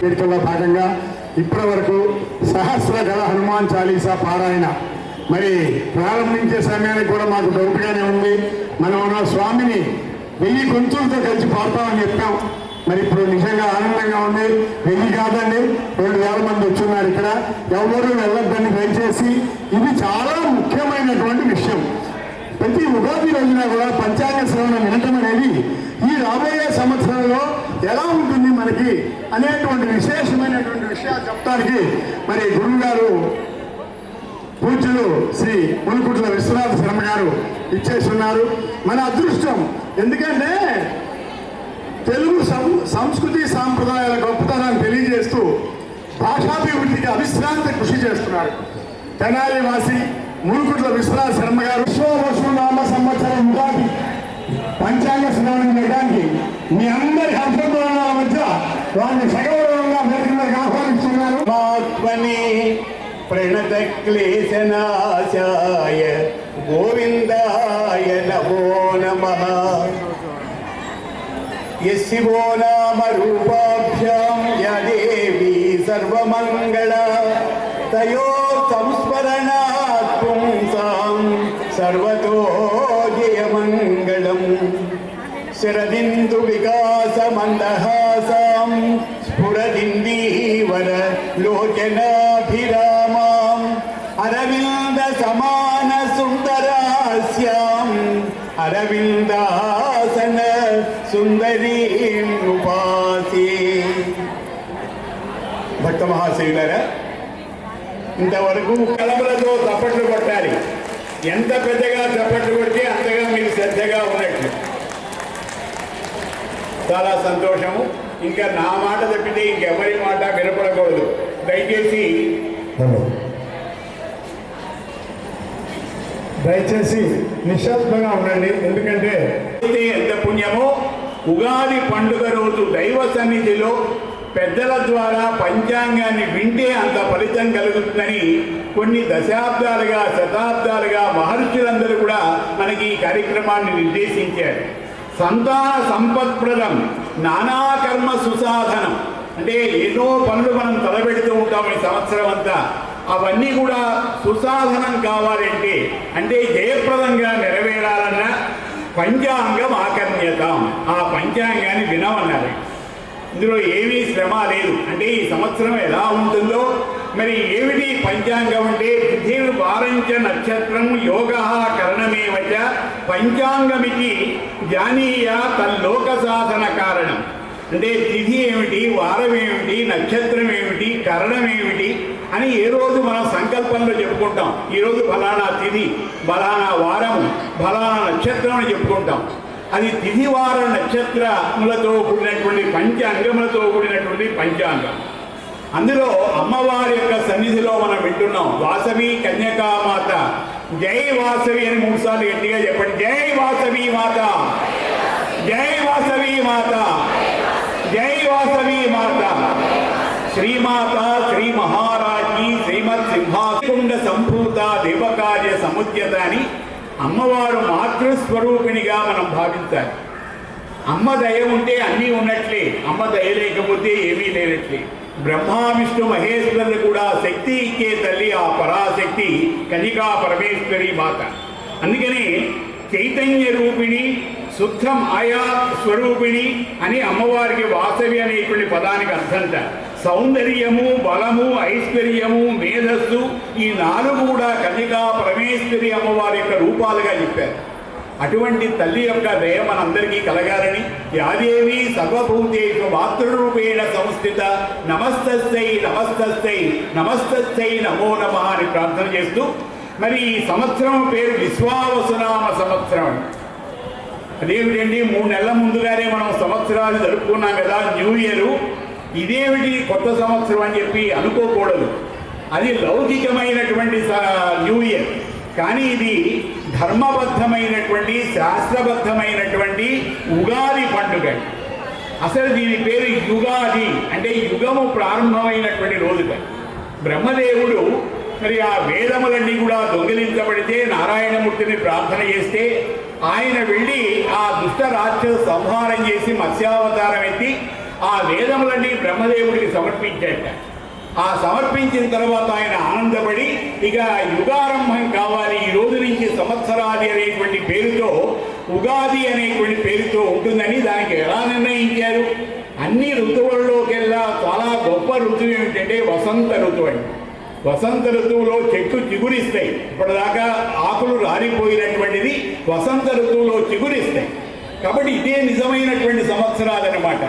వేడుకల్లో భాగంగా ఇప్పటి వరకు సహస్రగల హనుమాన్ చాలీసా పారాయణ మరి ప్రారంభించే సమయానికి కూడా మాకు డౌట్గానే ఉంది. మనం స్వామిని 1000 గొంతులతో కలిసి పాడతామని చెప్పాం. మరి ఇప్పుడు నిజంగా ఆనందంగా ఉంది. 1000 కాదండి, 2000 మంది వచ్చున్నారు. ఇక్కడ ఎవరు వెళ్ళొద్దని దయచేసి. ఇది చాలా ముఖ్యమైనటువంటి విషయం. ప్రతి ఉగాది రోజున కూడా పంచాంగ శ్రవణం వినటం అనేది ఈ రాబోయే సంవత్సరంలో ఎలా ఉంటుంది మనకి అనేటువంటి విశేషమైనటువంటి విషయాలు చెప్తానికి మరి గురువు గారు పూజ్యులు శ్రీ మునుకుట్ల విశ్వనాథ శర్మ గారు ఇచ్చేస్తున్నారు. మన అదృష్టం. ఎందుకంటే తెలుగు సంస్కృతి సాంప్రదాయాల గొప్పతనాన్ని తెలియజేస్తూ భాషాభివృద్ధికి అవిశ్రాంతి కృషి చేస్తున్నారు. తెనాలి వాసి మునుకుట్ల విశ్వనాథ శర్మ గారు విశ్వవసునామ సంవత్సరం ఉగాది పంచాంగ శ్రవణం చేయడానికి మీ అందరి హర్షధ్వానాల మధ్య వారిని సగౌరవంగా వేదికలకు ఆహ్వానిస్తున్నారు. ప్రణత క్లేశనాశాయ గోవిందాయ నమో నమః. యశివో నామ రూపాభ్యాం యా దేవీ సర్వమంగళ తయో సంస్మరణాత్ పుంసాం సర్వతో జయమంగళం. శరదిందు వికాస మందహాసాం స్ఫురదిందీవర లోచనాభిరామాం అరవింద సమాన సుందరాస్యాం అరవిందాసన సుందరీం ఉపాసే. భక్త మహాశయులారా, ఇంతవరకు కలములతో చప్పట్లు కొట్టాలి. ఎంత పెద్దగా చప్పట్లు కొడితే అంతగా మీరు శ్రద్ధగా ఉన్నట్లు. చాలా సంతోషము. ఇంకా నా మాట తప్పితే ఇంకెవరి మాట వినపడకూడదు. దయచేసి నిశ్శబ్దంగా ఉండండి. ఎందుకంటే ఎంత పుణ్యమో ఉగాది పండుగ రోజు దైవ సన్నిధిలో పెద్దల ద్వారా పంచాంగాన్ని వింటే అంత ఫలితం కలుగుతుందని కొన్ని దశాబ్దాలుగా శతాబ్దాలుగా మహర్షులందరూ కూడా మనకి ఈ కార్యక్రమాన్ని నిర్దేశించారు. సంతాన సంపత్ప్రదం నానాకర్మ సుసాధనం అంటే ఎన్నో పనులు మనం తలబెడుతూ ఉంటాం ఈ సంవత్సరం అంతా. అవన్నీ కూడా సుసాధనం కావాలంటే అంటే జయప్రదంగా నెరవేరాలన్నా పంచాంగం ఆకర్ణ్యతాం. ఆ పంచాంగాన్ని వినమన్నారు. ఇందులో ఏమీ శ్రమ లేదు. అంటే ఈ సంవత్సరం ఎలా ఉంటుందో మరి ఏమిటి పంచాంగం అంటే పృథివీ వారంచ నక్షత్రం యోగ కరణమేవచ పంచాంగమికి జానీయ తల్లోక సాధన కారణం. అంటే తిథి ఏమిటి, వారం ఏమిటి, నక్షత్రం ఏమిటి, కరణం ఏమిటి అని ఏ రోజు మనం సంకల్పంలో చెప్పుకుంటాం. ఈరోజు ఫలానా తిథి, ఫలానా వారము, ఫలానా నక్షత్రం అని చెప్పుకుంటాం. అది తిథివార నక్షత్రములతో కూడినటువంటి పంచాంగములతో కూడినటువంటి పంచాంగం. అందులో అమ్మవారి యొక్క సన్నిధిలో మనం వింటున్నాం. వాసవి కన్యకామాత జై వాసవి అని 3 సార్లు గట్టిగా చెప్పండి. జై వాసవి మాత, జై వాసవి మాత, జై వాసవి మాత. శ్రీమాత శ్రీ మహారాజ్ఞి శ్రీమత్ సింహాకుండ సంభూత దేవకార్య సముద్యత అని అమ్మవారు మాతృస్వరూపిణిగా మనం భావించాలి. అమ్మ దయ ఉంటే అన్నీ ఉన్నట్లే, అమ్మ దయ లేకపోతే ఏమీ లేనట్లే. బ్రహ్మ విష్ణు మహేశ్వరులు కూడా శక్తి ఇచ్చే తల్లి ఆ పరాశక్తి కన్యకా పరమేశ్వరి మాత. అందుకని చైతన్య రూపిణి శుద్ధ మాయా స్వరూపిణి అని అమ్మవారికి వాసవి అనేటువంటి పదానికి అర్థంట. సౌందర్యము, బలము, ఐశ్వర్యము, మేధస్సు ఈ 4 కూడా కన్యకా పరమేశ్వరి అమ్మవారి యొక్క రూపాలుగా చెప్పారు. అటువంటి తల్లి యొక్క దయ మనందరికీ కలగాలని యాదేవి సర్వభూతేషు మాతృరూపేణ సంస్థిత నమస్తస్యై నమస్తస్యై నమస్తస్యై నమో నమః అని ప్రార్థన చేస్తూ, మరి ఈ సంవత్సరం పేరు విశ్వావసునామ సంవత్సరం. అదేమిటండి, 3 నెలల ముందుగానే మనం సంవత్సరాలు జరుపుకున్నాం కదా, న్యూ ఇయర్. ఇదేమిటి కొత్త సంవత్సరం అని చెప్పి అనుకోకూడదు. అది లౌకికమైనటువంటి న్యూ ఇయర్. కానీ ఇది ధర్మబద్ధమైనటువంటి శాస్త్రబద్ధమైనటువంటి ఉగాది పండుగ. అసలు దీని పేరు యుగాది, అంటే యుగము ప్రారంభమైనటువంటి రోజుగా. బ్రహ్మదేవుడు మరి ఆ వేదములన్నీ కూడా దొంగిలించబడితే నారాయణమూర్తిని ప్రార్థన చేస్తే ఆయన వెళ్ళి ఆ దుష్ట రాక్షస సంహారం చేసి మత్స్యావతారం ఎత్తి ఆ వేదములన్నీ బ్రహ్మదేవుడికి సమర్పించాట. ఆ సమర్పించిన తర్వాత ఆయన ఆనందపడి ఇక యుగారంభం కావాలి, ఈ రోజు నుంచి సంవత్సరాది అనేటువంటి పేరుతో ఉగాది అనేటువంటి పేరుతో ఉంటుందని దానికి ఎలా నిర్ణయించారు? అన్ని ఋతువుల్లోకెల్లా చాలా గొప్ప ఋతువు ఏమిటంటే వసంత ఋతువు అండి. వసంత ఋతువులో చెట్లు చిగురిస్తాయి. ఇప్పటిదాకా ఆకులు రాలిపోయినటువంటిది వసంత ఋతువులో చిగురిస్తాయి. కాబట్టి ఇదే నిజమైనటువంటి సంవత్సరాలన్నమాట.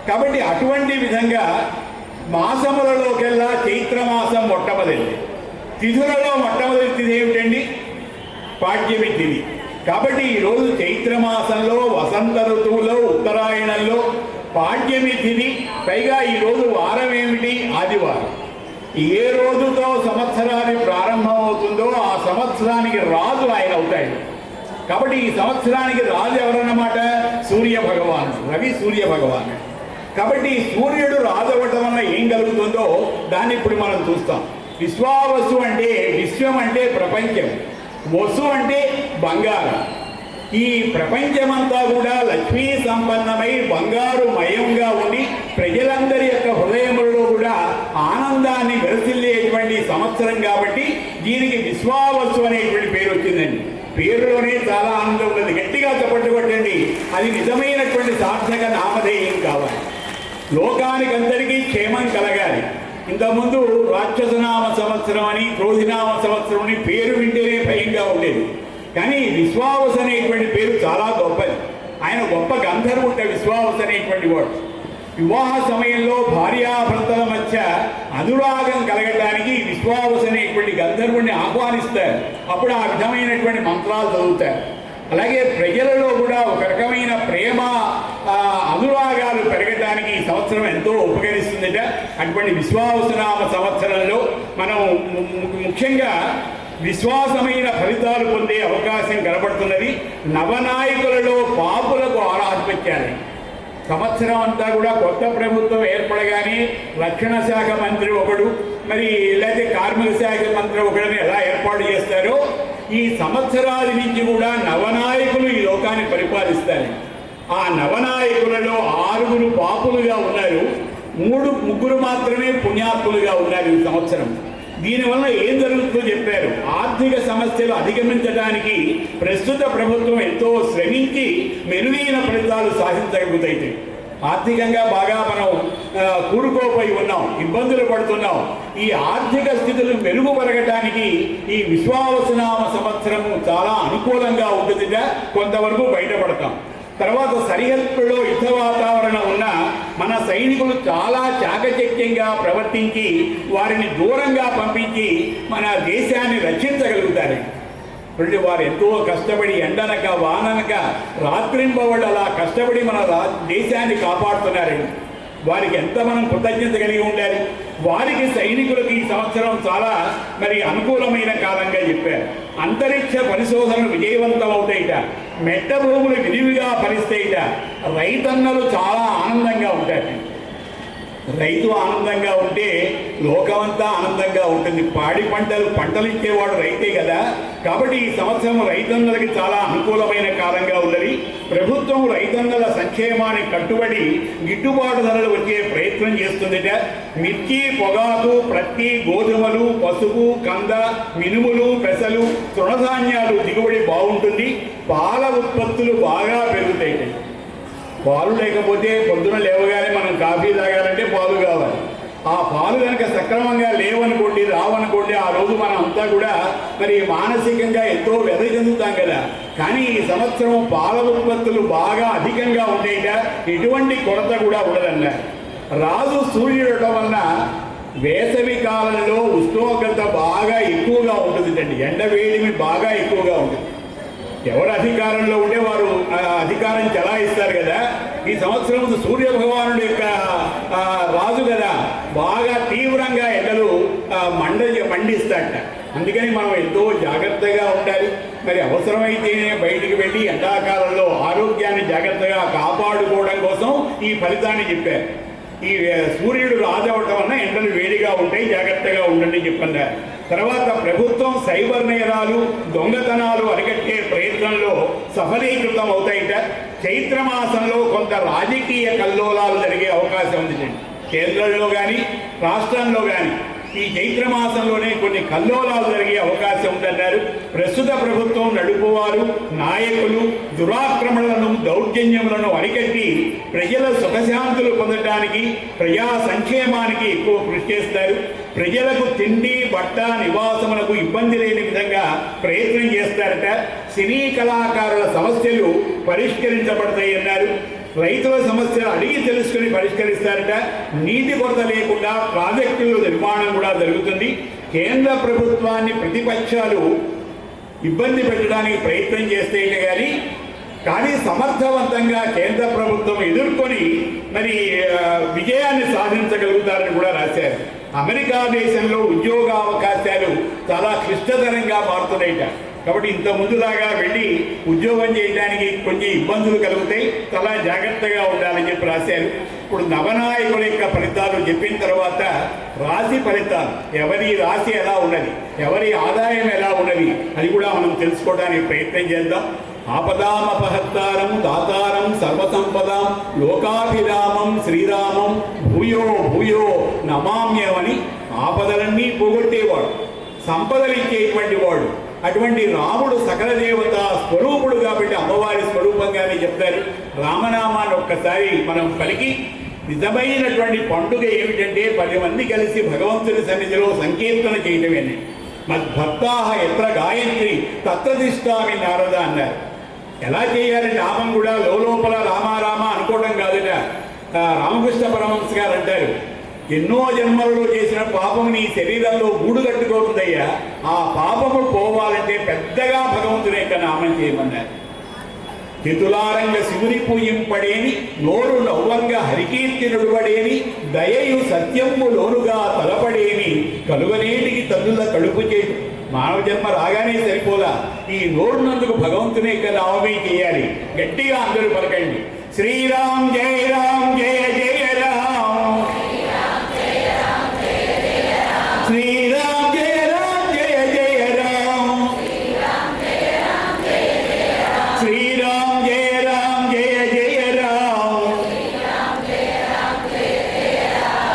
కాబట్టి అటువంటి విధంగా మాసములలోకెల్లా చైత్రమాసం మొట్టమొదటి. తిథులలో మొట్టమొదటి తిథి ఏమిటండి? పాడ్యమి తిథి. కాబట్టి ఈరోజు చైత్రమాసంలో వసంత ఋతువులో ఉత్తరాయణంలో పాడ్యమి తిథి. పైగా ఈరోజు వారం ఏమిటి? ఆదివారం. ఏ రోజుతో సంవత్సరాన్ని ప్రారంభమవుతుందో ఆ సంవత్సరానికి రాజు ఆయన అవుతాడు. కాబట్టి ఈ సంవత్సరానికి రాజు ఎవరన్నమాట? సూర్య భగవానుడు, రవి సూర్య భగవానుడు. కాబట్టి సూర్యుడు రాజు అవ్వటం వల్ల ఏం కలుగుతుందో దాన్ని ఇప్పుడు మనం చూస్తాం. విశ్వావసు అంటే విశ్వం అంటే ప్రపంచం, వసు అంటే బంగారం. ఈ ప్రపంచమంతా కూడా లక్ష్మీ సంపన్నమై బంగారు మయంగా ఉండి ప్రజలందరి యొక్క హృదయములలో కూడా ఆనందాన్ని వెరసిల్లేటువంటి సంవత్సరం కాబట్టి దీనికి విశ్వావసు అనేటువంటి పేరు వచ్చిందండి. పేరులోనే చాలా ఆనందం ఉన్నది. గట్టిగా చప్పట్లు కొట్టండి. అది నిజమైనటువంటి సార్థక నామధేయం కావాలి. లోకానికందరికీ క్షేమం కలగాలి. ఇంతకుముందు రాక్షసనామ సంవత్సరం అని, క్రోధినామ సంవత్సరం అని పేరు వింటేనే భయంగా ఉండేది. కానీ విశ్వావసు అనేటువంటి పేరు చాలా గొప్పది. ఆయన గొప్ప గంధర్వుంట విశ్వావసు అనేటువంటి వాడు. వివాహ సమయంలో భార్యాభర్తల మధ్య అనురాగం కలగడానికి విశ్వావసు అనేటువంటి గంధర్వుడిని ఆహ్వానిస్తారు. అప్పుడు ఆ విధమైనటువంటి మంత్రాలు చదువుతారు. అలాగే ప్రజలలో కూడా ఒక రకమైన ప్రేమ అనురాగాలు పెరగడానికి ఈ సంవత్సరం ఎంతో ఉపకరిస్తుందట. అటువంటి విశ్వావసునామ సంవత్సరంలో మనం ముఖ్యంగా విశ్వాసమైన ఫలితాలు పొందే అవకాశం కనబడుతున్నది. నవనాయకులలో పాపులకు ఆరాధించాలి. సంవత్సరం అంతా కూడా కొత్త ప్రభుత్వం ఏర్పడగానే రక్షణ శాఖ మంత్రి ఒకడు, మరి లేకపోతే కార్మిక శాఖ మంత్రి ఒకడిని ఎలా ఏర్పాటు చేస్తారో ఈ సంవత్సరాది నుంచి కూడా నవనాయకులు ఈ లోకాన్ని పరిపాలిస్తారు. ఆ నవనాయకులలో 6 పాపులుగా ఉన్నారు, 3 మాత్రమే పుణ్యాత్ములుగా ఉన్నారు ఈ సంవత్సరం. దీనివల్ల ఏం జరుగుతుందో చెప్పారు. ఆర్థిక సమస్యలు అధిగమించడానికి ప్రస్తుత ప్రభుత్వం ఎంతో శ్రమించి మెరుగైన ఫలితాలు సాధించగలుగుతాయి. ఆర్థికంగా బాగా మనం కూడుకోపోయి ఉన్నాం, ఇబ్బందులు పడుతున్నాం. ఈ ఆర్థిక స్థితులు మెరుగుపరగటానికి ఈ విశ్వావసునామ సంవత్సరము చాలా అనుకూలంగా ఉంటుందిగా కొంతవరకు బయటపడతాం. తర్వాత సరిహద్దులో యుద్ధ వాతావరణం ఉన్న మన సైనికులు చాలా చాకచక్యంగా ప్రవర్తించి వారిని దూరంగా పంపించి మన దేశాన్ని రక్షించగలుగుతారు. వారు ఎంతో కష్టపడి ఎండనక వాననక రాత్రింబవళ్ళు అలా కష్టపడి మన దేశాన్ని కాపాడుతున్నారండి. వారికి ఎంత మనం కృతజ్ఞత కలిగి ఉండాలి. వారికి సైనికులకు ఈ సంవత్సరం చాలా మరి అనుకూలమైన కాలంగా చెప్పారు. అంతరిక్ష పరిశోధనలు విజయవంతం అవుతాయిట, మెట్ట భూములు విరివిగా ఫలిస్తాయిట, రైతన్నలు చాలా ఆనందంగా ఉంటాయి. రైతు ఆనందంగా ఉంటే లోకమంతా ఆనందంగా ఉంటుంది. పాడి పంటలు ఇచ్చేవాడు రైతే కదా. కాబట్టి ఈ సంవత్సరం రైతన్నలకి చాలా అనుకూలమైన కాలంగా ఉన్నది. ప్రభుత్వం రైతన్నల సంక్షేమానికి కట్టుబడి గిట్టుబాటు ధరలు వచ్చే ప్రయత్నం చేస్తుందిట. మిర్చి, పొగాకు, ప్రత్తి, గోధుమలు, పసుపు, కంద, మినుములు, పెసలు, తృణధాన్యాలు దిగుబడి బాగుంటుంది. పాల ఉత్పత్తులు బాగా పెరుగుతాయి. పాలు లేకపోతే పొద్దున లేవగానే మనం కాఫీ తాగాలంటే పాలు కావాలి. ఆ పాలు కనుక సక్రమంగా లేవనుకోండి, రావనుకోండి, ఆ రోజు మనం అంతా కూడా మరి మానసికంగా ఎంతో వ్యధ చెందుతాం కదా. కానీ ఈ సంవత్సరం పాల ఉత్పత్తులు బాగా అధికంగా ఉంటాయిట. ఎటువంటి కొరత కూడా ఉండదన్నారు. రాజు సూర్యుడు వలన వేసవి కాలంలో ఉష్ణోగ్రత బాగా ఎక్కువగా ఉంటుందండి. ఎండ వేడిమి బాగా ఎక్కువగా ఉంటుంది. ఎవరు అధికారంలో ఉంటే వారు అధికారం చెలాయిస్తారు కదా. ఈ సంవత్సరం సూర్య భగవానుడి యొక్క రాజు కదా, బాగా తీవ్రంగా ఎండలు మండిస్తాడట. అందుకని మనం ఎంతో జాగ్రత్తగా ఉండాలి. మరి అవసరమైతేనే బయటికి వెళ్ళి ఎండాకాలంలో ఆరోగ్యాన్ని జాగ్రత్తగా కాపాడుకోవడం కోసం ఈ ఫలితాన్ని చెప్పారు. ఈ సూర్యుడు రాజవటం వలన ఎండలు వేడిగా ఉంటాయి, జాగ్రత్తగా ఉండండి చెప్పన్నారు. తర్వాత ప్రభుత్వం సైబర్ నేరాలు, దొంగతనాలు అరికట్టే ప్రయత్నంలో సఫలీకృతం అవుతాయిట. చైత్రమాసంలో కొంత రాజకీయ కల్లోలాలు జరిగే అవకాశం ఉంది కేంద్రంలో కానీ రాష్ట్రంలో కానీ. ఈ చైత్రమాసంలోనే కొన్ని కల్లోలాలు జరిగే అవకాశం ఉందన్నారు. ప్రస్తుత ప్రభుత్వం నడుపువారు, నాయకులు దురాక్రమణలను, దౌర్జన్యములను అరికట్టి ప్రజల సుఖశాంతులు పొందడానికి, ప్రజా సంక్షేమానికి ఎక్కువ కృషి చేస్తారు. ప్రజలకు తిండి, బట్ట, నివాసములకు ఇబ్బంది లేని విధంగా ప్రయత్నం చేస్తారట. సినీ కళాకారుల సమస్యలు పరిష్కరించబడతాయి అన్నారు. రైతుల సమస్యలు అడిగి తెలుసుకుని పరిష్కరిస్తారట. నీటి కొరత లేకుండా ప్రాజెక్టుల నిర్మాణం కూడా జరుగుతుంది. కేంద్ర ప్రభుత్వాన్ని ప్రతిపక్షాలు ఇబ్బంది పెట్టడానికి ప్రయత్నం చేస్తే కానీ సమర్థవంతంగా కేంద్ర ప్రభుత్వం ఎదుర్కొని మరి విజయాన్ని సాధించగలుగుతారని కూడా రాశారు. అమెరికా దేశంలో ఉద్యోగ అవకాశాలు చాలా క్లిష్టతరంగా మారుతున్నాయిట. కాబట్టి ఇంత ముందులాగా వెళ్ళి ఉద్యోగం చేయడానికి కొంచెం ఇబ్బందులు కలుగుతాయి, చాలా జాగ్రత్తగా ఉండాలని చెప్పి రాశారు. ఇప్పుడు నవనాయకుల యొక్క ఫలితాలు చెప్పిన తర్వాత రాశి ఫలితాలు, ఎవరి రాశి ఎలా ఉన్నది, ఎవరి ఆదాయం ఎలా ఉన్నది అది కూడా మనం తెలుసుకోవడానికి ప్రయత్నం చేద్దాం. ఆపదామపహర్తారం దాతారం సర్వసంపదాం లోకాభిరామం శ్రీరామం భూయో భూయో నమామ్యమని ఆపదలన్నీ పోగొట్టేవాడు, సంపదలు ఇచ్చేటువంటి వాడు. అటువంటి రాముడు సకల దేవత స్వరూపుడు కాబట్టి అమ్మవారి స్వరూపంగానే చెప్తారు. రామనామాన్ని ఒక్కసారి మనం పలికి నిజమైనటువంటి పండుగ ఏమిటంటే 10 మంది కలిసి భగవంతుని సన్నిధిలో సంకీర్తన చేయటమేనే. మద్భక్తాః ఎత్ర గాయత్రి తత్ర తిష్ఠామి నారద అన్నారు. ఎలా చేయాలి నామం కూడా లోపల రామారామ అనుకోవడం కాదుట. రామకృష్ణ పరమహంస గారు అంటారు, ఎన్నో జన్మలలో చేసిన పాపం నీ శరీరంలో గూడు కట్టుకోతుందయ్యా. ఆ పాపము పోవాలంటే పెద్దగా భగవంతుని యొక్క నామం చేయమన్నారు. చితులారంగ శివుని పూజింపడేని, నోరు నవ్వంగ హరికీర్తి నుడువడేని, దయయు సత్యము లోనుగా తలపడేని, కలుగనేటికి తల్లుల కడుపు చేటు. మానవ జన్మ రాగానే సరిపోలా, ఈ నోరునందుకు భగవంతుని యొక్క నామమే చేయాలి. గట్టిగా అందరూ పలకండి, శ్రీరామ్ జయ రామ్ జయ జయ రామ్, శ్రీరామ్ జయ రామ్ జయ జయ రామ్, శ్రీరామ్ జయ రామ్ జయ జయ రామ్,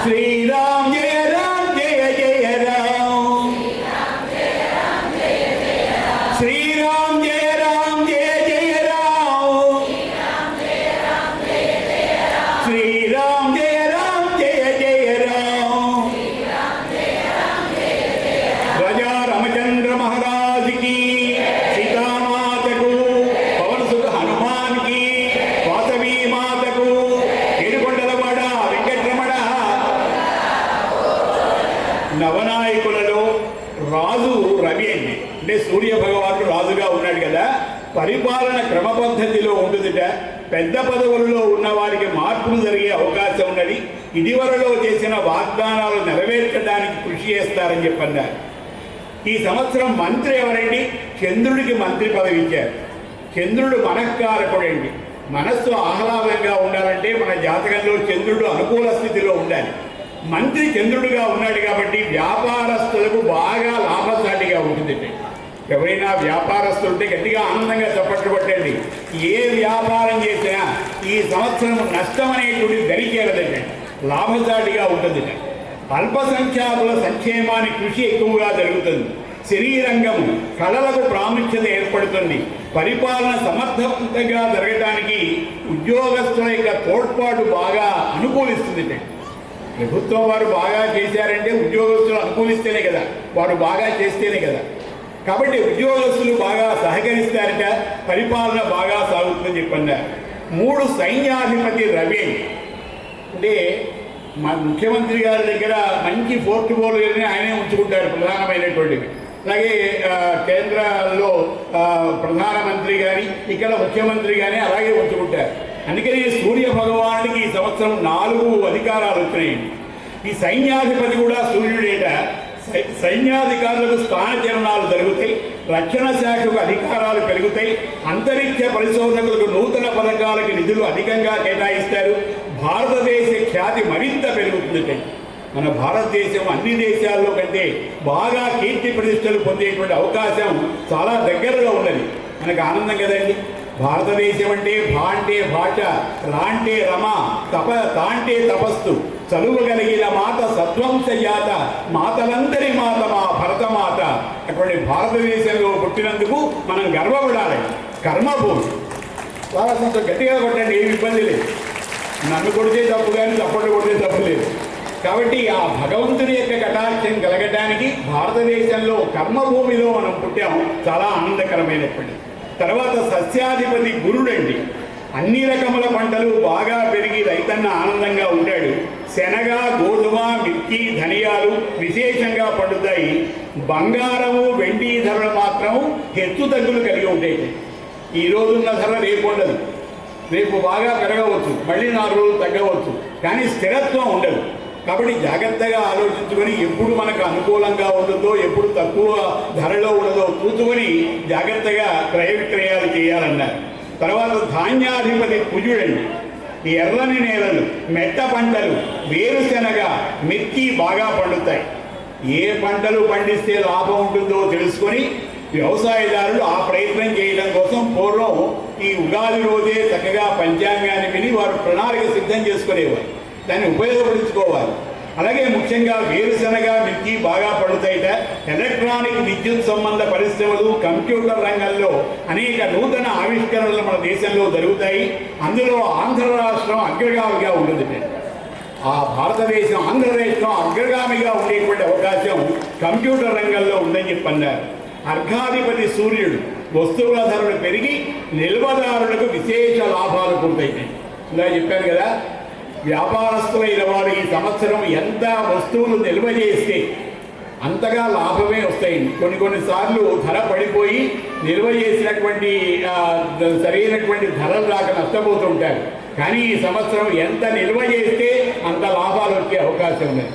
శ్రీరామ్ జయ రామ్ జయ జయ రామ్, శ్రీరామ్ జయ రామ్ జయ జయ రామ్, శ్రీరామ్ జయ రామ్ జయ జయ రామ్. రాజా రామచంద్ర మహారాజ్ కి, సీతామాతకు, పవన్ సుఖ హనుమాన్ కి, వాసవి మాతకు, ఏడుకొండలవాడ వెంకటరమణ. నవనాయకులలో రాజు రవి అండి, అంటే సూర్య భగవానుడు రాజుగా ఉన్నాడు కదా. పరిపాలన క్రమ పద్ధతిలో ఉంటుందిట. పెద్ద పదవులలో ఉన్న వారికి మార్పులు జరిగే అవకాశం ఉన్నది. ఇదివరలో చేసిన వాగ్దానాలు నెరవేర్చడానికి కృషి చేస్తారని చెప్పన్నారు. ఈ సంవత్సరం మంత్రి ఎవరండి? చంద్రుడికి మంత్రి పదవి ఇచ్చారు. చంద్రుడు మనఃకారకుడండి. మనస్సు ఆహ్లాదంగా ఉండాలంటే మన జాతకంలో చంద్రుడు అనుకూల స్థితిలో ఉండాలి. మంత్రి చంద్రుడిగా ఉన్నాడు కాబట్టి వ్యాపారస్తులకు బాగా లాభసాటిగా ఉంటుంది. ఎవరైనా వ్యాపారస్తులుంటే గట్టిగా ఆనందంగా చప్పట్లు కొట్టండి. ఏ వ్యాపారం చేసినా ఈ సంవత్సరం నష్టం అనేటువంటి దరికేరదండి, లాభసాటిగా ఉంటుంది. అల్పసంఖ్యాకుల సంక్షేమానికి కృషి ఎక్కువగా జరుగుతుంది. శరీరంగము కళలకు ప్రాముఖ్యత ఏర్పడుతుంది. పరిపాలన సమర్థవంతంగా జరగడానికి ఉద్యోగస్తుల యొక్క తోడ్పాటు బాగా అనుకూలిస్తుంది. ప్రభుత్వం వారు బాగా చేశారంటే ఉద్యోగస్తులు అనుకూలిస్తేనే కదా, వారు బాగా చేస్తేనే కదా. కాబట్టి ఉద్యోగస్తులు బాగా సహకరిస్తారట, పరిపాలన బాగా సాగుతుందని చెప్పన్నారు. 3 సైన్యాధిపతి రవి అంటే మా ముఖ్యమంత్రి గారి దగ్గర మంచి పోర్టుఫోలియోని ఆయనే ఉంచుకుంటారు ప్రధానమైనటువంటివి. అలాగే కేంద్రాల్లో ప్రధానమంత్రి కానీ ఇక్కడ ముఖ్యమంత్రి కానీ అలాగే ఉంచుకుంటారు. అందుకని సూర్య భగవానుడికి ఈ సంవత్సరం 4 అధికారాలు వచ్చినాయి. ఈ సైన్యాధిపతి కూడా సూర్యుడేట. సైన్యాధికారులకు స్థానచలనాలు జరుగుతాయి, రక్షణ శాఖకు అధికారాలు పెరుగుతాయి, అంతరిక్ష పరిశోధకులకు నూతన పథకాలకు నిధులు అధికంగా కేటాయిస్తారు. భారతదేశ ఖ్యాతి మరింత పెరుగుతుంది. మన భారతదేశం అన్ని దేశాల్లో కంటే బాగా కీర్తి ప్రతిష్టలు పొందేటువంటి అవకాశం చాలా దగ్గరలో ఉన్నది. మనకు ఆనందం కదండి. భారతదేశం అంటే భా అంటే భాష, రా అంటే రమ, తా అంటే తపస్సు, చదువుగలిగిన మాత సద్వంశజాత, మాతలందరి మాత మా భరతమాత. అటువంటి భారతదేశంలో పుట్టినందుకు మనం గర్వపడాలి. కర్మభూమి చాలా గట్టిగా కొట్టండి, ఏమి ఇబ్బంది లేదు. నన్ను కొడితే తప్పు కానీ తప్పట్లు కొడితే తప్పు లేదు. కాబట్టి ఆ భగవంతుని యొక్క కటాక్షం కలగటానికి భారతదేశంలో కర్మభూమిలో మనం పుట్టాము, చాలా ఆనందకరమైనటువంటి. తర్వాత సస్యాధిపతి గురుడండి. అన్ని రకముల పంటలు బాగా పెరిగి రైతన్న ఆనందంగా ఉంటాడు. శనగ, గోధుమ, మిర్చి, ధనియాలు విశేషంగా పండుతాయి. బంగారము, వెండి ధరలు మాత్రం హెచ్చు తగ్గులు కలిగి ఉంటాయి. ఈ రోజున్న ధర రేపు ఉండదు, రేపు బాగా పెరగవచ్చు, మళ్ళీ 4 రోజులు తగ్గవచ్చు, కానీ స్థిరత్వం ఉండదు. కాబట్టి జాగ్రత్తగా ఆలోచించుకొని ఎప్పుడు మనకు అనుకూలంగా ఉంటుందో, ఎప్పుడు తక్కువ ధరలో ఉండదో చూసుకొని జాగ్రత్తగా క్రయ విక్రయాలు చేయాలన్నారు. తర్వాత ధాన్యాధిపతి కుజుడండి. ఎర్రని నేలలు, మెట్ట పంటలు, వేరుశెనగ, మిర్చి బాగా పండుతాయి. ఏ పంటలు పండిస్తే లాభం ఉంటుందో తెలుసుకొని వ్యవసాయదారులు ఆ ప్రయత్నం చేయడం కోసం పూర్వం ఈ ఉగాది రోజే చక్కగా పంచాంగాన్ని విని వారు ప్రణాళిక సిద్ధం చేసుకునేవారు, దాన్ని ఉపయోగపరుచుకోవాలి. అలాగే ముఖ్యంగా వేరుశెనగ, మిర్చి బాగా పడుతాయిట. ఎలక్ట్రానిక్ విద్యుత్ సంబంధ పరిశ్రమలు, కంప్యూటర్ రంగంలో అనేక నూతన ఆవిష్కరణలు మన దేశంలో జరుగుతాయి. అందులో ఆంధ్ర రాష్ట్రం అగ్రగామిగా ఉంటుంది. ఆ భారతదేశం ఆంధ్రదేశం అగ్రగామిగా ఉండేటువంటి అవకాశం కంప్యూటర్ రంగంలో ఉందని చెప్పన్నారు. అర్ఘాధిపతి సూర్యుడు. వస్తువుల ధరలు పెరిగి నిల్వదారులకు విశేష లాభాలు పొందుతాయి. ఇలా చెప్పాను కదా, వ్యాపారస్తులైన వారు ఈ సంవత్సరం ఎంత వస్తువులు నిల్వ చేస్తే అంతగా లాభమే వస్తాయి. కొన్నిసార్లు ధర పడిపోయి నిల్వ చేసినటువంటి సరైనటువంటి ధరలు రాక నష్టపోతుంటారు. కానీ ఈ సంవత్సరం ఎంత నిల్వ చేస్తే అంత లాభాలు వచ్చే అవకాశం ఉంది.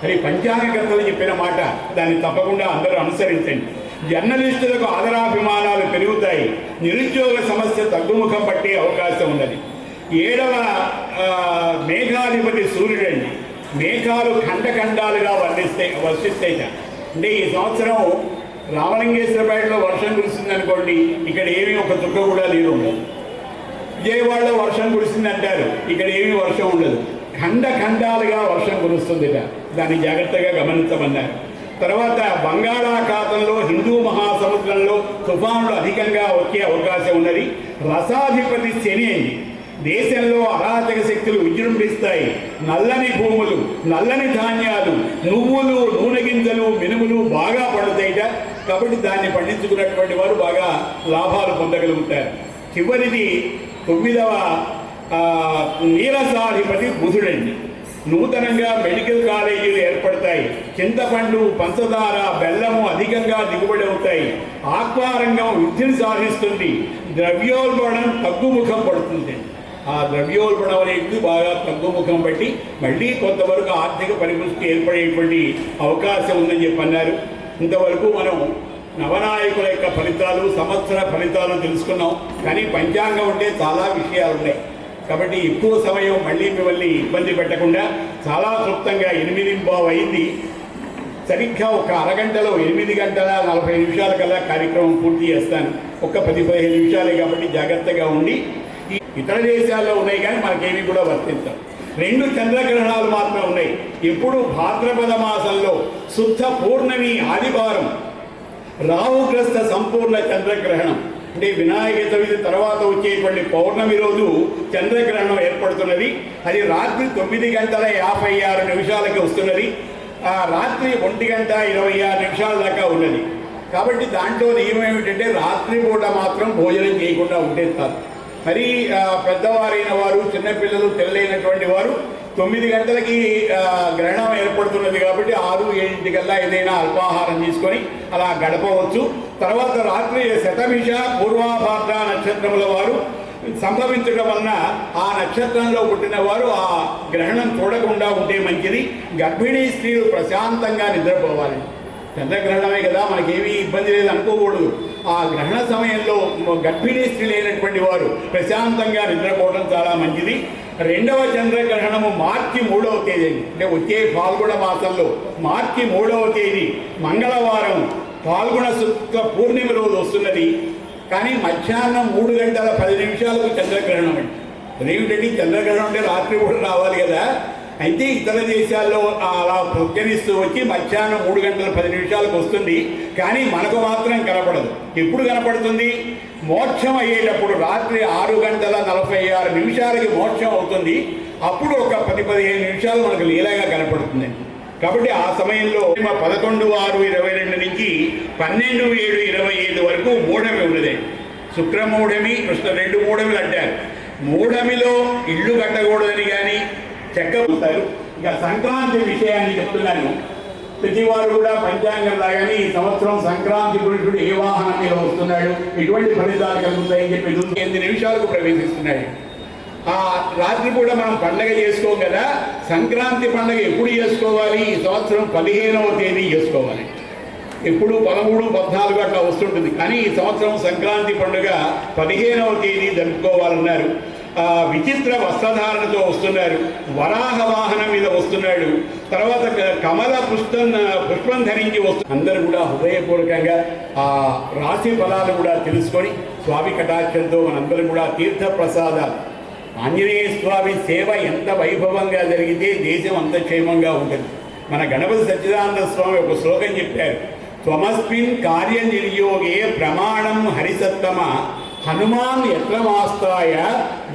అది పంచాంగకర్తలు చెప్పిన మాట, దాన్ని తప్పకుండా అందరూ అనుసరించండి. జర్నలిస్టులకు ఆదరాభిమానాలు పెరుగుతాయి. నిరుద్యోగ సమస్య తగ్గుముఖం పట్టే అవకాశం ఉన్నది. 7వ మేఘాధిపతి సూర్యుడండి. మేఘాలు ఖండఖండాలుగా వర్షిస్తాయి. అంటే ఈ సంవత్సరం రామలింగేశ్వరపేటలో వర్షం కురిసింది అనుకోండి, ఇక్కడ ఏమీ ఒక చుక్క కూడా నీరు ఉండదు. విజయవాడలో వర్షం కురిసింది అంటారు, ఇక్కడ ఏమీ వర్షం ఉండదు. ఖండాలుగా వర్షం కురుస్తుంది. దాన్ని జాగ్రత్తగా గమనించమన్నారు. తర్వాత బంగాళాఖాతంలో, హిందూ మహాసముద్రంలో తుఫానులు అధికంగా వచ్చే అవకాశం ఉన్నది. రసాధిపతి శని అండి. దేశంలో అరాచక శక్తులు విజృంభిస్తాయి. నల్లని భూములు, నల్లని ధాన్యాలు, నువ్వులు, నూనె గింజలు, మినుములు బాగా పడుతాయిట. కాబట్టి దాన్ని పండించుకున్నటువంటి వారు బాగా లాభాలు పొందగలుగుతారు. చివరిది 9వ నీరసాధిపతి బుధుడండి. నూతనంగా మెడికల్ కాలేజీలు ఏర్పడతాయి. చింతపండు, పంచదార, బెల్లము అధికంగా దిగుబడి అవుతాయి. ఆక్వారంగం వృద్ధిని సాధిస్తుంది. ద్రవ్యోల్బణం తగ్గుముఖం పడుతుంది. ఆ ద్రవ్యోల్బణం అనేది బాగా తగ్గుముఖం పట్టి మళ్ళీ కొంతవరకు ఆర్థిక పరిపుష్టి ఏర్పడేటువంటి అవకాశం ఉందని చెప్పి అన్నారు. ఇంతవరకు మనం నవనాయకుల యొక్క ఫలితాలు, సంవత్సర ఫలితాలు తెలుసుకున్నాం. కానీ పంచాంగం ఉంటే చాలా విషయాలు ఉన్నాయి. కాబట్టి ఎక్కువ సమయం మళ్ళీ మిమ్మల్ని ఇబ్బంది పెట్టకుండా చాలా క్లుప్తంగా 8:15 అయింది. సరిగ్గా ఒక అరగంటలో 8:40 కల్లా కార్యక్రమం పూర్తి చేస్తాను. ఒక 10-15 నిమిషాలే కాబట్టి జాగ్రత్తగా ఉండి. ఇతర దేశాల్లో ఉన్నాయి కానీ మనకేమీ కూడా వర్తించవు. 2 చంద్రగ్రహణాలు మాత్రమే ఉన్నాయి. ఎప్పుడు భాద్రపద మాసంలో శుద్ధ పూర్ణమి ఆదివారం రాహుగ్రస్త సంపూర్ణ చంద్రగ్రహణం అంటే వినాయక చవితి తర్వాత వచ్చేటువంటి పౌర్ణమి రోజు చంద్రగ్రహణం ఏర్పడుతున్నది. అది రాత్రి 9:56 వస్తున్నది. రాత్రి 1:26 దాకా ఉన్నది. కాబట్టి దాంట్లో నియమం ఏమిటంటే రాత్రి పూట మాత్రం భోజనం చేయకుండా ఉంటే చాలు. మరి పెద్దవారైన వారు, చిన్నపిల్లలు, తెల్లైనటువంటి వారు 9 గంటలకి గ్రహణం ఏర్పడుతున్నది కాబట్టి 6-7 కల్లా ఏదైనా అల్పాహారం తీసుకొని అలా గడపవచ్చు. తర్వాత రాత్రి శతభిష పూర్వాభాద్ర నక్షత్రముల వారు సంభవించడం వలన ఆ నక్షత్రంలో పుట్టిన వారు ఆ గ్రహణం చూడకుండా ఉంటే మంచిది. గర్భిణీ స్త్రీలు ప్రశాంతంగా నిద్రపోవాలి. చంద్రగ్రహణమే కదా, మనకేమీ ఇబ్బంది లేదు అనుకోకూడదు. ఆ గ్రహణ సమయంలో గర్భిణీ స్త్రీలు అయినటువంటి వారు ప్రశాంతంగా నిద్రపోవడం చాలా మంచిది. 2వ చంద్రగ్రహణము మార్చి 3వ తేదీ అంటే వచ్చే ఫాల్గుణ మాసంలో మార్చి 3వ తేదీ మంగళవారం ఫాల్గుణ శుక్ల పూర్ణిమ రోజు వస్తున్నది. కానీ మధ్యాహ్నం 3:10 చంద్రగ్రహణం అండి. అదేమిటండి, చంద్రగ్రహణం అంటే రాత్రి కూడా రావాలి కదా. అయితే ఇతర దేశాల్లో అలా ప్రత్యనిస్తూ వచ్చి మధ్యాహ్నం 3:10 వస్తుంది. కానీ మనకు మాత్రం కనపడదు. ఎప్పుడు కనపడుతుంది? మోక్షం అయ్యేటప్పుడు రాత్రి 6:46 మోక్షం అవుతుంది. అప్పుడు ఒక 10-15 నిమిషాలు మనకు లీలగా కనపడుతుంది. కాబట్టి ఆ సమయంలో 11/6/22 నుంచి 12/7/25 వరకు మూఢమి ఉన్నది. శుక్రమూఢమి, కృష్ణ 2 మూఢములు అంటారు. మూఢమిలో ఇల్లు కట్టకూడదని కానీ చెక్క ఉంటారు. ఇక సంక్రాంతి విషయాన్ని చెప్తున్నాను. ప్రతివారు కూడా పంచాంగం లాగానే ఈ సంవత్సరం సంక్రాంతి పురుషుడు ఏ వాహనం మీద వస్తున్నాడు, ఎటువంటి ఫలితాలు కలుగుతాయని చెప్పి 8 నిమిషాలకు ప్రవేశిస్తున్నాడు. ఆ రాత్రి కూడా మనం పండగ చేసుకోం కదా. సంక్రాంతి పండగ ఎప్పుడు చేసుకోవాలి? ఈ సంవత్సరం 15వ తేదీ చేసుకోవాలి. ఎప్పుడు 13, 14 అట్లా వస్తుంటుంది. కానీ ఈ సంవత్సరం సంక్రాంతి పండుగ 15వ తేదీ జరుపుకోవాలన్నారు. విచిత్ర వస్త్రధారణతో వస్తున్నారు. వరాహ వాహనం మీద వస్తున్నాడు. తర్వాత కమల పుష్పం ధరించి అందరూ కూడా హృదయపూర్వకంగా ఆ రాశి ఫలాలు కూడా తెలుసుకొని స్వామి కటాక్షంతో మనందరం కూడా తీర్థ ప్రసాదాలు. ఆంజనేయ స్వామి సేవ ఎంత వైభవంగా జరిగితే దేశం అంత క్షేమంగా ఉంటుంది. మన గణపతి సచ్చిదానంద స్వామి ఒక శ్లోకం చెప్పారు. త్వమస్మిన్ కార్య నిర్యోగే ప్రమాణం హరిసత్తమ హనుమాన్ యత్నమాస్తాయ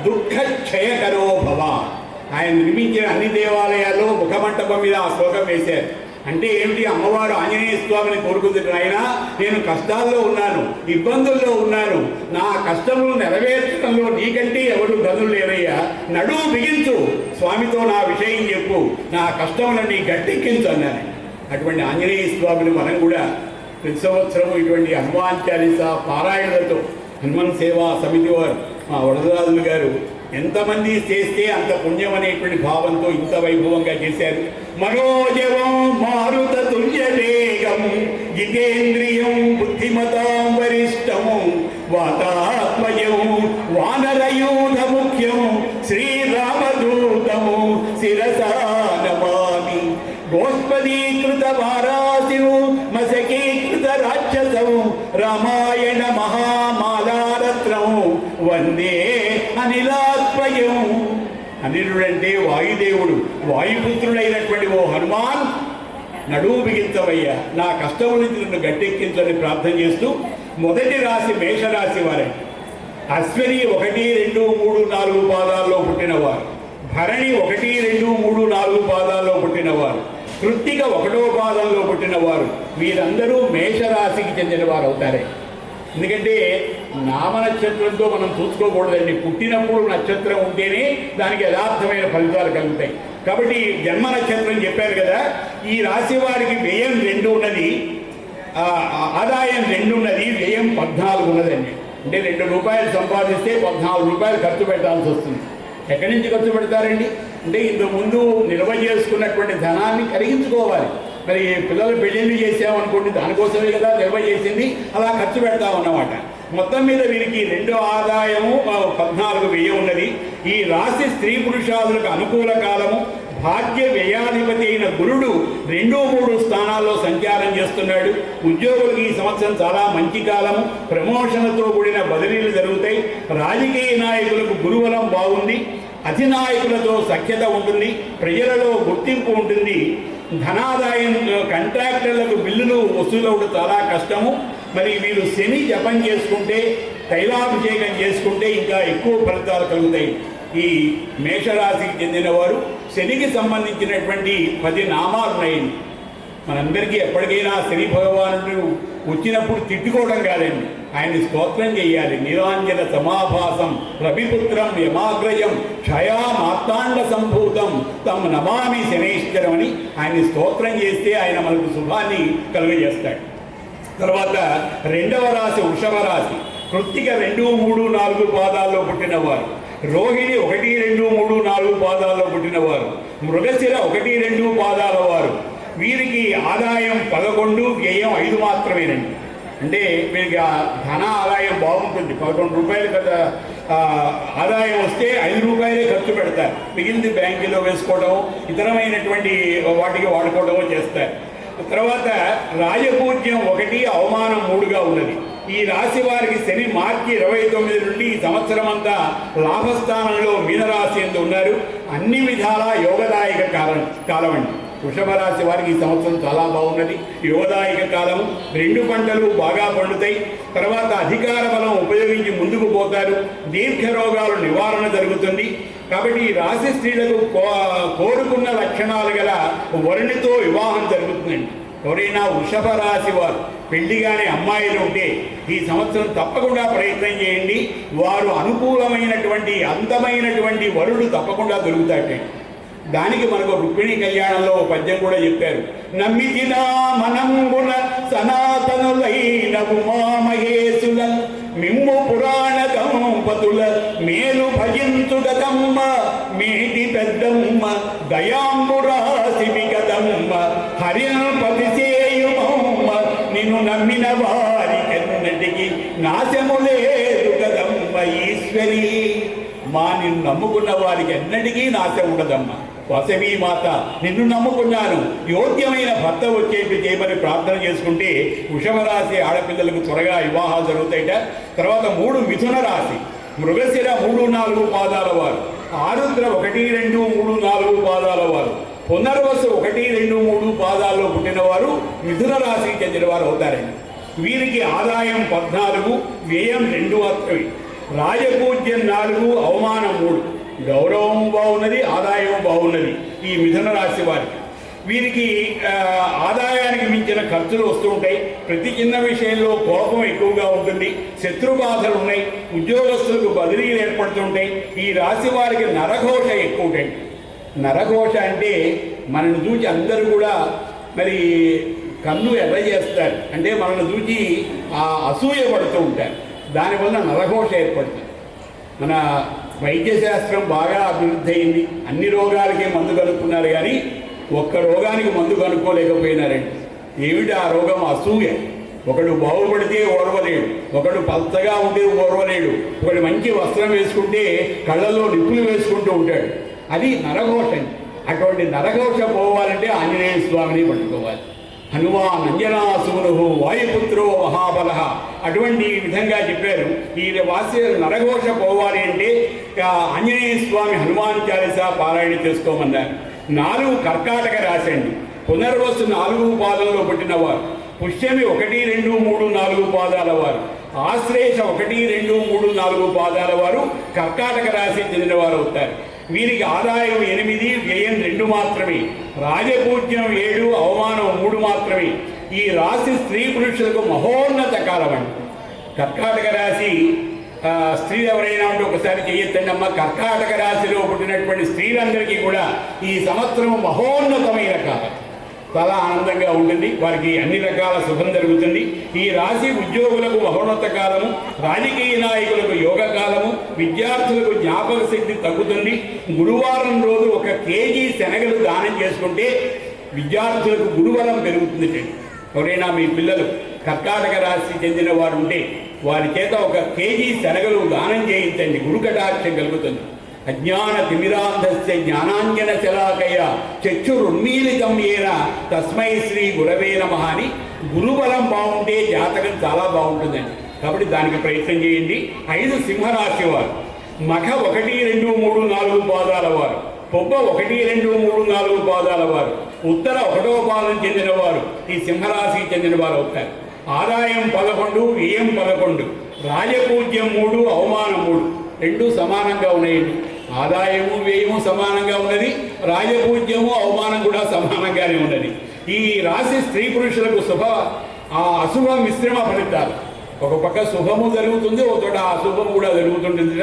దుఃఖక్షయకరో భవ. ఆయన నిర్మించిన అన్ని దేవాలయాల్లో ముఖమంటపం మీద ఆ శ్లోకం వేశారు. అంటే ఏమిటి? అమ్మవారు ఆంజనేయ స్వామిని కోరుకుంటుంది, ఆయన నేను కష్టాల్లో ఉన్నాను, ఇబ్బందుల్లో ఉన్నాను, నా కష్టములు నెరవేర్చడంలో నీకంటే ఎవరు గనులు లేరయ్యా, నడువు బిగించు, స్వామితో నా విషయం చెప్పు, నా కష్టములన్నీ గట్టెక్కించు అన్నారు. అటువంటి ఆంజనేయ స్వామిని మనం కూడా ప్రతి సంవత్సరము ఇటువంటి హనుమాన్ చాలీసా పారాయణలతో హనుమాన్ సేవా సమితి వారు మా వరదరాజులు గారు ఎంతమంది చేస్తే అంత పుణ్యం అనేటువంటి భావంతో ఇంత వైభవంగా చేశారు. మనోజవం మారుత తుల్య వేగం జితేంద్రియం బుద్ధిమతాం వరిష్టం వాతాత్మయం వానరయూధ ముఖ్యం శ్రీరామదూతం శిరసా నమామి. గోస్పదీకృత వారాసిం మసకీకృత రాక్షసం రామాయణ మహామాలారత్నం వందే అనిలాత్మయం. అనిలుడంటే వాయుదేవుడు, వాయుపుత్రుడైనటువంటి ఓ హనుమాన్ నడువు బిగించవయ్యా, నా కష్టము నుంచి నన్ను గట్టెక్కించని ప్రార్థన చేస్తూ మొదటి రాశి మేషరాశి వారే. అశ్విని 1, 2, 3, 4 పాదాల్లో పుట్టినవారు, భరణి 1, 2, 3, 4 పాదాల్లో పుట్టినవారు, కృత్తిక 1వ పాదంలో పుట్టినవారు, వీరందరూ మేషరాశికి చెందిన వారు అవుతారే. ఎందుకంటే నామ నక్షత్రంతో మనం చూసుకోకూడదండి. పుట్టినప్పుడు నక్షత్రం ఉంటేనే దానికి యథార్థమైన ఫలితాలు కలుగుతాయి. కాబట్టి జన్మ నక్షత్రం చెప్పారు కదా. ఈ రాశి వారికి వ్యయం 2 ఉన్నది, ఆదాయం 2 ఉన్నది, వ్యయం 14 ఉన్నదండి. అంటే 2 రూపాయలు సంపాదిస్తే 14 రూపాయలు ఖర్చు పెట్టాల్సి వస్తుంది. ఎక్కడి నుంచి ఖర్చు పెడతారండి? అంటే ఇంతకుముందు నిల్వ చేసుకున్నటువంటి ధనాన్ని కరిగించుకోవాలి. మరి పిల్లలు పెళ్ళిళ్ళు చేసామనుకోండి, దానికోసమే కదా నిల్వ చేసింది, అలా ఖర్చు పెడతామన్నమాట. మొత్తం మీద వీరికి 2 ఆదాయము 14 వ్యయం ఉన్నది. ఈ రాశి స్త్రీ పురుషాదులకు అనుకూల కాలము, భాగ్య వ్యయాధిపతి అయిన గురుడు 2, 3 స్థానాల్లో సంచారం చేస్తున్నాడు. ఉద్యోగులకు ఈ సంవత్సరం చాలా మంచి కాలము. ప్రమోషన్లతో కూడిన బదిలీలు జరుగుతాయి. రాజకీయ నాయకులకు గురుబలం బాగుంది. అధినాయకులతో సఖ్యత ఉంటుంది. ప్రజలలో గుర్తింపు ఉంటుంది. ధనాదాయం కాంట్రాక్టర్లకు బిల్లులు వసూలవడం చాలా కష్టము. మరి వీళ్ళు శని జపం చేసుకుంటే, తైలాభిషేకం చేసుకుంటే ఇంకా ఎక్కువ ఫలితాలు కలుగుతాయి. ఈ మేషరాశికి చెందిన వారు శనికి సంబంధించినటువంటి 10 నామాలు ఉన్నాయండి. మనందరికీ ఎప్పటికైనా శని భగవానుడు వచ్చినప్పుడు తిట్టుకోవడం కాదండి, ఆయన్ని స్తోత్రం చేయాలి. నీలాంజన సమాభాసం రవిపుత్రం యమాగ్రయం ఛయా మార్తాండ సంభూతం తమ్ నమామి శనైశ్వరం అని ఆయన్ని స్తోత్రం చేస్తే ఆయన మనకు శుభాన్ని కలుగజేస్తాడు. తర్వాత 2వ రాశి వృషభ రాశి. కృత్తిక 2, 3, 4 పాదాల్లో పుట్టినవారు. రోహిణి 1, 2, 3, 4 పాదాల్లో పుట్టినవారు. మృగశిర 1, 2 పాదాల వారు. వీరికి ఆదాయం 11, వ్యయం 5 మాత్రమేనండి. అంటే వీరికి ధన ఆదాయం బాగుంటుంది. 11 రూపాయలు కదా ఆదాయం వస్తే 5 రూపాయలే ఖర్చు పెడతారు. మిగిలింది బ్యాంకులో వేసుకోవడం, ఇతరమైనటువంటి వాటికి వాడుకోవడమో చేస్తారు. తర్వాత రాజపూజ్యం 1, అవమానం 3గా ఉన్నది. ఈ రాశి వారికి శని మార్చి 29 నుండి ఈ సంవత్సరం అంతా లాభస్థానంలో మీనరాశి ఎందు ఉన్నారు. అన్ని విధాలా యోగదాయక కాలం అండి. వృషభ రాశి వారికి ఈ సంవత్సరం చాలా బాగున్నది. యోగదాయక కాలము. 2 పంటలు బాగా పండుతాయి. తర్వాత అధికార బలం ఉపయోగించి ముందుకు పోతారు. దీర్ఘ రోగాలు నివారణ జరుగుతుంది. కాబట్టి ఈ రాశి స్త్రీలకు కోరుకున్న లక్షణాలు గల వరుణితో వివాహం జరుగుతుందండి. ఎవరైనా వృషభ రాశి వారు పెళ్లిగానే అమ్మాయిలు ఉంటే ఈ సంవత్సరం తప్పకుండా ప్రయత్నం చేయండి. వారు అనుకూలమైనటువంటి అందమైనటువంటి వరుడు తప్పకుండా దొరుకుతాడు. దానికి మనకు రుక్మిణి కళ్యాణంలో పద్యం కూడా చెప్పారు. నమ్మితినా మనంబున సనాతనులైన ఉమామహేశుల మిమ్ము పురాణ దంపతుల మేలు భజించుదమ్మ మేటి పెద్దమ్మ దయాంబురాశివి కదమ్మ హరిపతి చేయుమమ్మ నిన్ను నమ్మిన వారికెన్నటికి నాశము లేదు కదమ్మ ఈశ్వరి. మా నిన్ను నమ్ముకున్న వారికి ఎన్నటికీ నాశం ఉండదమ్మా. వాసవి మాత నిన్ను నమ్ముకున్నాను, యోగ్యమైన భర్త వచ్చేట్టు చేయమని ప్రార్థన చేసుకుంటే వృషభ రాశి ఆడపిల్లలకు త్వరగా వివాహాలు జరుగుతాయిట. తర్వాత 3 మిథున రాశి. మృగశిర 3, 4 పాదాల వారు. ఆరుద్ర 1, 2, 3, 4 పాదాల వారు. పునర్వసు 1, 2, 3 పాదాల్లో పుట్టినవారు మిథున రాశికి చెందిన వారు అవుతారండి. వీరికి ఆదాయం 14, వ్యయం 2 మాత్రమే. రాజపూజ్యం 4, అవమానం 3. గౌరవం బాగున్నది, ఆదాయం బాగున్నది ఈ మిథున రాశి వారికి. వీరికి ఆదాయానికి మించిన ఖర్చులు వస్తూ ఉంటాయి. ప్రతి చిన్న విషయంలో కోపం ఎక్కువగా ఉంటుంది. శత్రుబాధలు ఉన్నాయి. ఉద్యోగస్తులకు బదిలీలు ఏర్పడుతుంటాయి. ఈ రాశి వారికి నరఘోష ఎక్కువ ఉంటాయి. నరఘోష అంటే మనల్ని చూసి అందరూ కూడా మరి కన్ను ఎర్ర చేస్తారు. అంటే మనల్ని చూసి అసూయ పడుతూ ఉంటారు. దానివల్ల నరఘోష ఏర్పడుతుంది. మన వైద్యశాస్త్రం బాగా అభివృద్ధి అయింది. అన్ని రోగాలకి మందు కనుక్కున్నారు, కానీ ఒక్క రోగానికి మందు కనుక్కోలేకపోయినారండి. ఏమిటి ఆ రోగం? అసూయ. ఒకడు బాగుపడితే ఓర్వలేడు, ఒకడు పల్చగా ఉంటే ఓర్వలేడు, ఒకడు మంచి వస్త్రం వేసుకుంటే కళ్ళల్లో నిప్పులు వేసుకుంటూ ఉంటాడు. అది నరఘోష. అటువంటి నరఘోష పోవాలంటే ఆంజనేయ స్వామిని పట్టుకోవాలి. హనుమాన్ అంజనాసూను వాయుపుత్రో మహాబల అటువంటి విధంగా చెప్పారు. ఈ వాసి నరఘోష పోవాలి అంటే ఆంజనేయ స్వామి హనుమాన్ చాలీసా పారాయణ చేసుకోమన్నారు. 4 కర్కాటక రాశి అండి. పునర్వసు 4 పాదంలో పుట్టినవారు. పుష్యమి 1, 2, 3, 4 పాదాల వారు. ఆశ్లేష 1, 2, 3, 4 పాదాల వారు కర్కాటక రాశి చెందిన వారు అవుతారు. వీరికి ఆదాయం 8, వ్యయం 2 మాత్రమే. రాజపూజ్యం 7, అవమానం 3 మాత్రమే. ఈ రాశి స్త్రీ పురుషులకు మహోన్నత కాలం అండి. కర్కాటక రాశి స్త్రీలు ఎవరైనా ఉంటే ఒకసారి చెయ్యొద్దండి అమ్మ. కర్కాటక రాశిలో పుట్టినటువంటి స్త్రీలందరికీ కూడా ఈ సంవత్సరం మహోన్నతమైన కాలం. చాలా ఆనందంగా ఉంటుంది. వారికి అన్ని రకాల శుభం జరుగుతుంది. ఈ రాశి ఉద్యోగులకు మహోన్నత కాలము, రాజకీయ నాయకులకు యోగ కాలము, విద్యార్థులకు జ్ఞాపక శక్తి తగ్గుతుంది. గురువారం రోజు 1 కేజీ శనగలు దానం చేసుకుంటే విద్యార్థులకు గురుబలం పెరుగుతుంది. ఎవరైనా మీ పిల్లలు కర్కాటక రాశి చెందిన వారు ఉంటే వారి చేత 1 కేజీ శనగలు దానం చేయించండి, గురు కటాక్షం కలుగుతుంది. అజ్ఞాన తిమిరాంధస్య జ్ఞానాంజన శలాకయ చక్షురున్మీలితం ఏన తస్మై శ్రీ గురవే నమః అని గురుబలం బాగుంటే జాతకం చాలా బాగుంటుందండి. కాబట్టి దానికి ప్రయత్నం చేయండి. 5 సింహరాశి వారు మఖ 1, 2, 3, 4 పాదాల వారు, పొబ్బ 1, 2, 3, 4 పాదాల వారు, ఉత్తర 1వ పాదం చెందిన వారు ఈ సింహరాశికి చెందిన వారు అవుతారు. ఆదాయం 11, వ్యయం 11, రాజపూజ్యం 3, అవమానం 3. 2 సమానంగా ఉన్నాయండి. ఆదాయము వ్యయము సమానంగా ఉన్నది, రాజపూజ్యము అవమానం కూడా సమానంగానే ఉన్నది. ఈ రాశి స్త్రీ పురుషులకు అశుభ మిశ్రమ ఫలితాలు. ఒక పక్క శుభము జరుగుతుంది, ఒక చోట అశుభము కూడా జరుగుతుంటుంది.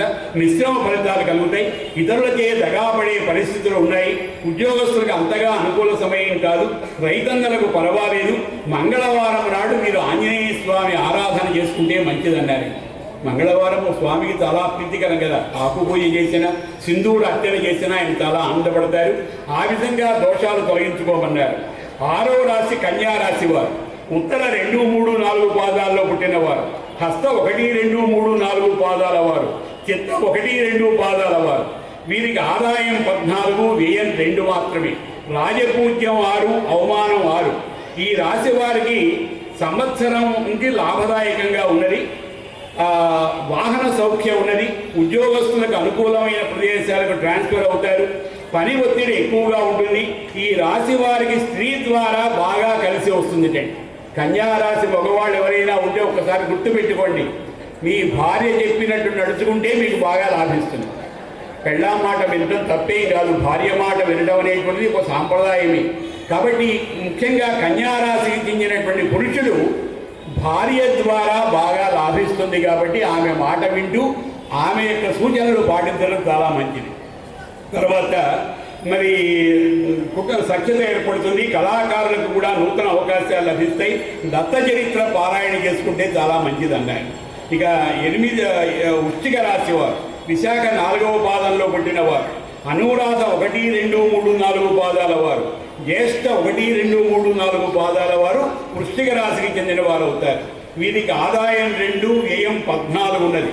మిశ్రమ ఫలితాలు కలుగుతాయి. ఇతరులచే దగాపడే పరిస్థితులు ఉన్నాయి. ఉద్యోగస్తులకు అంతగా అనుకూల సమయం కాదు. రైతన్నలకు పర్వాలేదు. మంగళవారం నాడు మీరు ఆంజనేయ స్వామి ఆరాధన చేసుకుంటే మంచిదన్నారు. మంగళవారం స్వామికి చాలా ప్రీతికరం కదా. ఆకు పూజ చేసిన, సింధూరు అర్చన చేసినా ఆయన చాలా ఆనందపడతారు. ఆ విధంగా దోషాలు తొలగించుకోమన్నారు. 6వ రాశి కన్యా రాశి వారు ఉత్తర 2, 3, 4 పాదాల్లో పుట్టినవారు, హస్త 1, 2, 3, 4 పాదాల వారు, చిత్త 1, 2 పాదాల వారు. వీరికి ఆదాయం 14, వ్యయం 2 మాత్రమే. రాజపూజ్యం 6, అవమానం 6. ఈ రాశి వారికి సంవత్సరం నుంచి లాభదాయకంగా ఉన్నది. వాహన సౌఖ్యం ఉన్నది. ఉద్యోగస్తులకు అనుకూలమైన ప్రదేశాలకు ట్రాన్స్ఫర్ అవుతారు. పని ఒత్తిడి ఎక్కువగా ఉంటుంది. ఈ రాశి వారికి స్త్రీ ద్వారా బాగా కలిసి వస్తుంది. కన్యా రాశి మగవాళ్ళు ఎవరైనా ఉంటే ఒక్కసారి గుర్తుపెట్టుకోండి. మీ భార్య చెప్పినట్టు నడుచుకుంటే మీకు బాగా లాభిస్తుంది. పెళ్ళాం మాట వినడం తప్పేం కాదు. భార్య మాట వినడం అనేటువంటిది ఒక సాంప్రదాయమే. కాబట్టి ముఖ్యంగా కన్యా రాశికి చెందినటువంటి పురుషుడు భార్య ద్వారా బాగా లాభిస్తుంది. కాబట్టి ఆమె మాట వింటూ ఆమె యొక్క సూచనలు పాటించడం చాలా మంచిది. తర్వాత మరి సఖ్యత ఏర్పడుతుంది. కళాకారులకు కూడా నూతన అవకాశాలు లభిస్తాయి. దత్త చరిత్ర పారాయణ చేసుకుంటే చాలా మంచిది అన్నారు. ఇక 8 వృశ్చిక రాశి వారు విశాఖ 4వ పాదంలో పుట్టినవారు, అనురాధ 1, 2, 3, 4 పాదాల వారు, జ్యేష్ఠ 1, 2, 3, 4 పాదాల వారు వృశ్చిక రాశికి చెందిన వారు అవుతారు. వీరికి ఆదాయం 2, వ్యయం 14 ఉన్నది.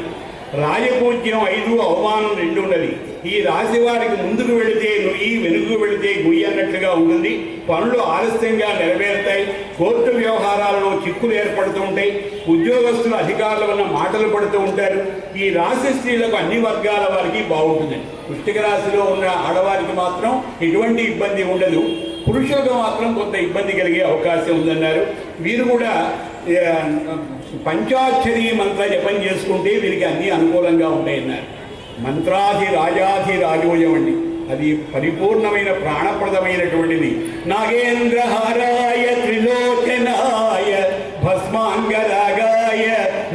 రాజపూజ్యం 5, అవమానం 2 ఉన్నది. ఈ రాశి వారికి ముందుకు వెళితే నుయ్యి, వెనుకకు వెళితే గుయ్యి అన్నట్లుగా ఉంటుంది. పనులు ఆలస్యంగా నెరవేరుతాయి. కోర్టు వ్యవహారాలలో చిక్కులు ఏర్పడుతూ ఉంటాయి. ఉద్యోగస్తులు అధికారుల వల్ల మాటలు పడుతూ ఉంటారు. ఈ రాశి స్త్రీలకు అన్ని వర్గాల వారికి బాగుంటుంది. వృశ్చిక రాశిలో ఉన్న ఆడవారికి మాత్రం ఎటువంటి ఇబ్బంది ఉండదు. పురుషులకు మాత్రం కొంత ఇబ్బంది కలిగే అవకాశం ఉందన్నారు. వీరు కూడా పంచాక్షరి మంత్ర జపం చేసుకుంటే వీరికి అన్నీ అనుకూలంగా ఉంటాయన్నారు. మంత్రాధి రాజాధి రాజోయం అండి. అది పరిపూర్ణమైన ప్రాణప్రదమైనటువంటిది. నాగేంద్రహారాయ త్రిలోచనాయ భస్మాంగరాగాయ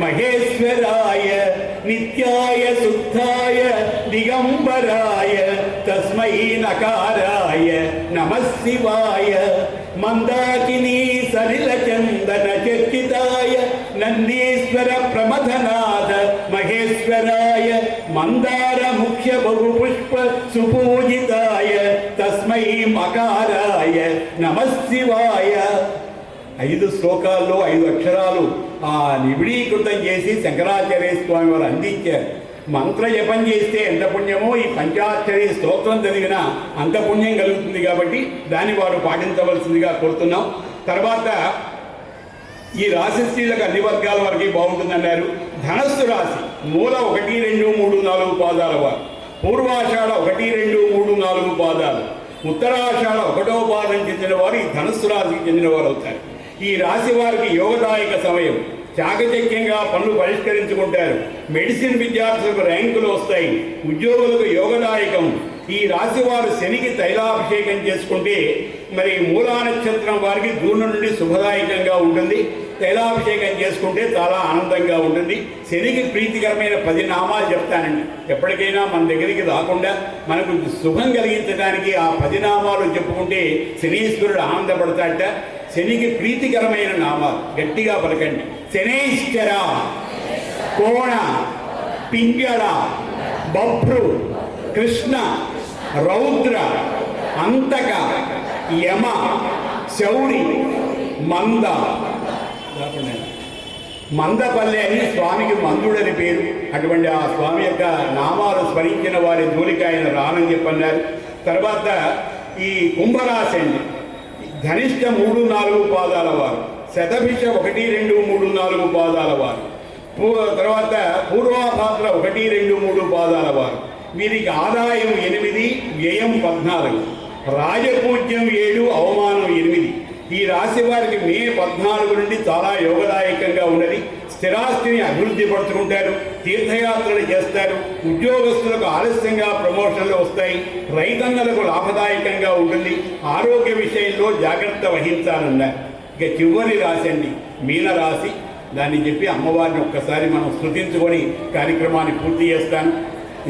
మహేశ్వరాయ నిత్యాయ శుద్ధాయ దిగంబరాయ తస్మై నకారాయ నమః శివాయ మందాకినీ సలిల చందన చర్చితాయ నందీశ్వర ప్రమథనాథ మహేశ్వరాయ మందార ముఖ్య బహుపుష్ప సుపూజితాయ తస్మై మకారాయ నమః శివాయ. 5 శ్లోకాల్లో 5 అక్షరాలు నిబిడీకృతం చేసి శంకరాచార్య స్వామి వారు అందించారు. మంత్ర జపం చేస్తే ఎంత పుణ్యమో ఈ పంచాక్షరి స్తోత్రం చదివినా అంత పుణ్యం కలుగుతుంది. కాబట్టి దాన్ని వారు పాటించవలసిందిగా కోరుతున్నాం. తర్వాత ఈ రాశి స్త్రీలకు అన్ని వర్గాల వారికి బాగుంటుందన్నారు. ధనస్సు రాశి మూల 1, 2, 3, 4 పాదాల వారు, పూర్వాషాఢ 1, 2, 3, 4 పాదాలు, ఉత్తరాషాఢ 1వ పాదం చెందిన వారు ఈ ధనస్సు రాశికి చెందిన వారు అవుతారు. ఈ రాశి వారికి యోగదాయక సమయం. చాకచక్యంగా పనులు పరిష్కరించుకుంటారు. మెడిసిన్ విద్యార్థులకు ర్యాంకులు వస్తాయి. ఉద్యోగులకు యోగదాయకం. ఈ రాశి వారు శనికి తైలాభిషేకం చేసుకుంటే మరి మూలా నక్షత్రం వారికి దూరం నుండి శుభదాయకంగా ఉంటుంది. తైలాభిషేకం చేసుకుంటే చాలా ఆనందంగా ఉంటుంది. శనికి ప్రీతికరమైన 10 నామాలు చెప్తానండి. ఎప్పటికైనా మన దగ్గరికి రాకుండా మనకు శుభం కలిగించడానికి ఆ 10 నామాలు చెప్పుకుంటే శనీశ్వరుడు ఆనందపడతాడట. శనికి ప్రీతికరమైన నామాలు గట్టిగా పలకండి. శనైశ్చర, కోణ, పింగళ, బభ్రు, కృష్ణ, రౌద్ర, అంతక, యమ, శౌరి, మంద, మందపల్లె అని స్వామికి మందుడని పేరు. అటువంటి ఆ స్వామి యొక్క నామాలు స్మరించిన వారి జోలికి ఆయన రానని చెప్పన్నారు. తర్వాత ఈ కుంభరాశి అండి, ధనిష్ట 3-4 పాదాల వారు, శతభిష 1, 2, 3, 4 పాదాల వారు, తర్వాత పూర్వాభాద్ర 1, 2, 3 పాదాల వారు. వీరికి ఆదాయం 8, వ్యయం 14, రాజపూజ్యం 7, అవమానం 8. ఈ రాశి వారికి మే 14 నుండి చాలా యోగదాయకంగా ఉన్నది. స్థిరాస్తిని అభివృద్ధి పరుచుకుంటారు, తీర్థయాత్రలు చేస్తారు, ఉద్యోగస్తులకు ఆలస్యంగా ప్రమోషన్లు వస్తాయి, రైతన్నలకు లాభదాయకంగా ఉంటుంది, ఆరోగ్య విషయంలో జాగ్రత్త వహించాలన్నారు. ఇక చివరి రాశి అండి మీనరాశి. దాన్ని చెప్పి అమ్మవారిని ఒక్కసారి మనం స్తుతించుకొని కార్యక్రమాన్ని పూర్తి చేస్తాను.